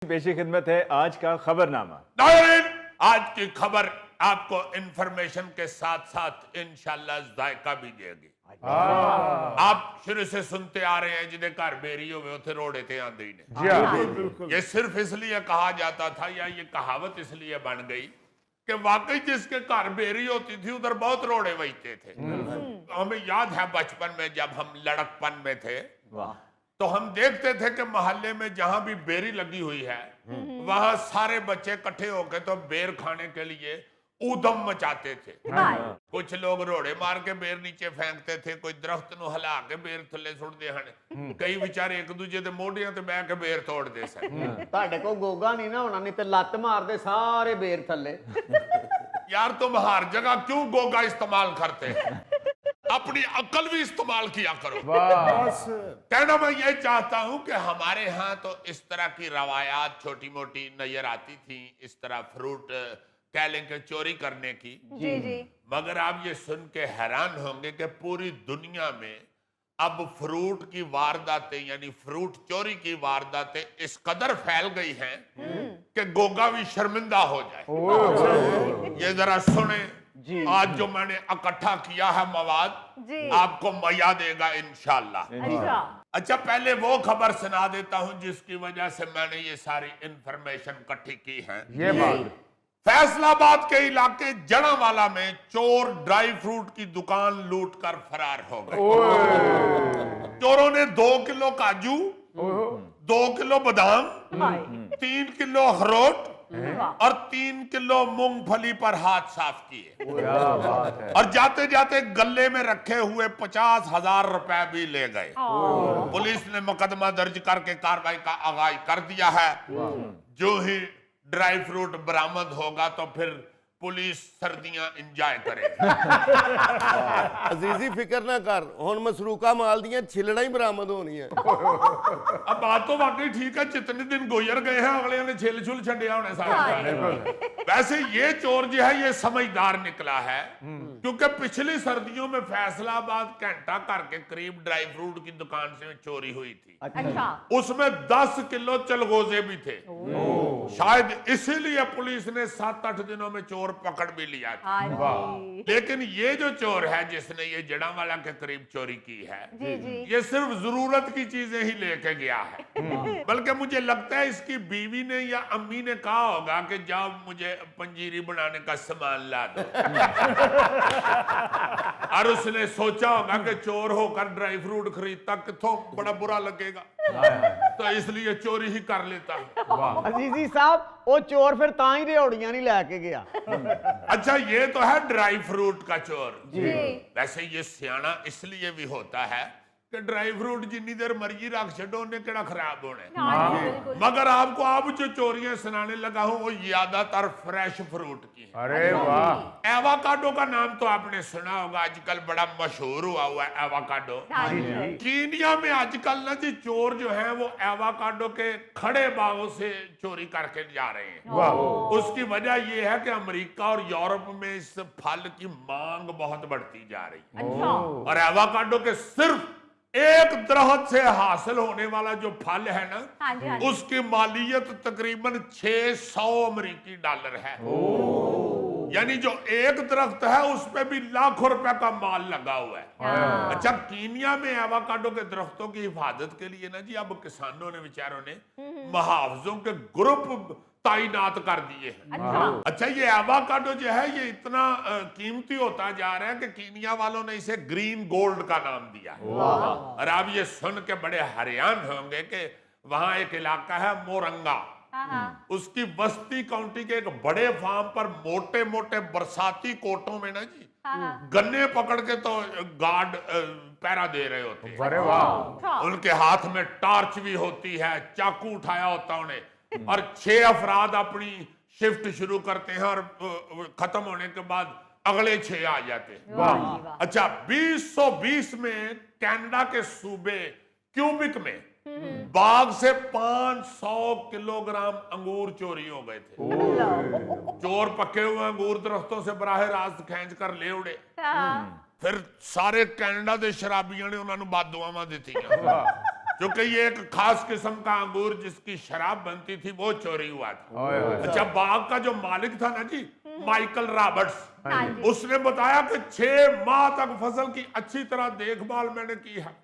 पेशी खिदमत है आज का खबरनामा। नाज़रीन, आज की खबर आपको इंफॉर्मेशन के साथ साथ इंशाल्लाह जायका भी देगी। आप शुरू से सुनते आ रहे हैं जिन्हें घर बेरी होवे उथे रोड़े ते आंदे ही ने। ये सिर्फ इसलिए कहा जाता था या ये कहावत इसलिए बन गई कि वाकई जिसके घर बेरी होती थी उधर बहुत रोड़े बजते थे। हमें याद है बचपन में जब हम लड़कपन में थे तो हम देखते थे कि मोहल्ले में जहां भी बेरी लगी हुई है वहां सारे बच्चे इकट्ठे होकर तो बेर खाने के लिए ऊधम मचाते थे। कुछ लोग रोड़े मार के बेर नीचे फेंकते थे, कोई दरख्त नु हिला के बेर थले सुटदे हन, कई बेचारे एक दूजे दे मोढियां ते बैठ के बेर तोड़दे सन। ਤੁਹਾਡੇ ਕੋ ਗੋਗਾ ਨਹੀਂ ਨਾ ਹੋਣਾ, ਨਹੀਂ ਤੇ ਲੱਤ ਮਾਰਦੇ ਸਾਰੇ ਬੇਰ ਥੱਲੇ। यार तुम हर जगह क्यों गोगा इस्तेमाल करते हैं? अपनी अकल भी इस्तेमाल किया करो। कहना मैं ये चाहता हूं कि हमारे यहाँ तो इस तरह की रवायात छोटी मोटी नजर आती थी, इस तरह फ्रूट कह लें कि चोरी करने की। जी जी। मगर आप ये सुन के हैरान होंगे कि पूरी दुनिया में अब फ्रूट की वारदातें यानी फ्रूट चोरी की वारदातें इस कदर फैल गई हैं कि गोगा भी शर्मिंदा हो जाए। ये जरा सुने, आज जो मैंने इकट्ठा किया है मवाद आपको मजा देगा इंशाल्लाह। अच्छा, पहले वो खबर सुना देता हूं जिसकी वजह से मैंने ये सारी इंफॉर्मेशन इकट्ठी की है। ये बात फैसलाबाद के इलाके जड़ावाला में चोर ड्राई फ्रूट की दुकान लूट कर फरार हो गए। चोरों ने 2 किलो काजू, 2 किलो बादाम, 3 किलो अखरोट और 3 किलो मूंगफली पर हाथ साफ किए और जाते जाते गले में रखे हुए 50,000 रुपए भी ले गए। पुलिस ने मुकदमा दर्ज करके कार्रवाई का आगाज कर दिया है। जो ही ड्राई फ्रूट बरामद होगा तो फिर पुलिस सर्दियां इंजॉय करेगी। अजीजी फिक्र ना कर, हुन मसरूका माल दियां छिलड़ा ही बरामद होनी है। अब बात तो वाकई ठीक है, जितने दिन गुजर गए हैं अगले ने छिल छुल छड़िया होने सारे। वैसे ये चोर जो है ये समझदार निकला है, क्योंकि पिछली सर्दियों में फैसलाबाद घंटा घर के करीब ड्राई फ्रूट की दुकान से चोरी हुई थी। अच्छा। उसमें 10 किलो चलगोजे भी थे। शायद इसीलिए पुलिस ने 7-8 दिनों में चोर पकड़ भी लिया था। लेकिन ये जो चोर है जिसने ये जड़ावाला के करीब चोरी की है, ये सिर्फ जरूरत की चीजें ही लेके गया है। बल्कि मुझे लगता है इसकी बीवी ने या अम्मी ने कहा होगा कि जाओ मुझे पंजीरी बनाने का सामान ला दो। और उसने सोचा होगा कि चोर होकर ड्राई फ्रूट खरीदता किथों बड़ा बुरा लगेगा, तो इसलिए चोरी ही कर लेता है। अजीजी साहब, वो चोर फिर तां ही रेहड़ियां नहीं लैके गया। अच्छा, ये तो है ड्राई फ्रूट का चोर। जी। वैसे ये सियाना इसलिए भी होता है कि ड्राई फ्रूट जितनी देर मर्जी रख छो उन्हें केड़ा खराब होना है। मगर आपको अब जो चोरियां सुनाने लगा हूं वो ज्यादातर फ्रेश फ्रूट की है। अरे वाह। एवाकाडो का नाम तो आपने सुना होगा, आजकल बड़ा मशहूर हुआ हुआ है एवाकाडो। कीनिया में आजकल ना जी चोर जो है वो एवाकाडो के खड़े बागों से चोरी करके जा रहे हैं। उसकी वजह यह है कि अमेरिका और यूरोप में इस फल की मांग बहुत बढ़ती जा रही है। और एवाकाडो के सिर्फ एक दरख्त से हासिल होने वाला जो फल है ना, उसकी मालियत तकरीबन 600 अमेरिकी डॉलर है। यानी जो एक दरख्त है उस पे भी लाखों रुपए का माल लगा हुआ है। अच्छा, कीनिया में एवाकाडो के दरख्तों की हिफाजत के लिए ना जी अब किसानों ने बेचारों ने मुहावजों के ग्रुप तैनात कर दिए हैं। अच्छा, ये एवाकाडो जो है ये इतना कीमती होता जा रहा है कि कीनिया वालों ने इसे ग्रीन गोल्ड का नाम दिया है। और आप ये सुन के बड़े हैरान होंगे कि वहां एक इलाका है मोरंगा, उसकी बस्ती काउंटी के एक बड़े फार्म पर मोटे मोटे बरसाती कोटों में ना जी गन्ने पकड़ के तो गार्ड पहरा दे रहे होते हैं। अरे वाह। उनके हाथ में टार्च भी होती है, चाकू उठाया होता उन्हें, और 6 अफराद अपनी शिफ्ट शुरू करते हैं और खत्म होने के बाद अगले 6 आ जाते हैं। अच्छा, 2020 में कनाडा के सूबे क्यूबिक में बाग से 500 किलोग्राम अंगूर चोरी हो गए थे। चोर पके हुए अंगूर दरख्तों से बराह रास्त खींच कर ले उड़े। फिर सारे कनाडा के शराबियों ने उन्होंने बददुआवां दित्तियां। क्योंकि ये एक खास किस्म का अंगूर जिसकी शराब बनती थी वो चोरी हुआ था। अच्छा, बाग का जो मालिक था ना जी, माइकल रॉबर्ट्स, हाँ जी। उसने बताया कि 6 माह तक फसल की अच्छी तरह देखभाल मैंने की है।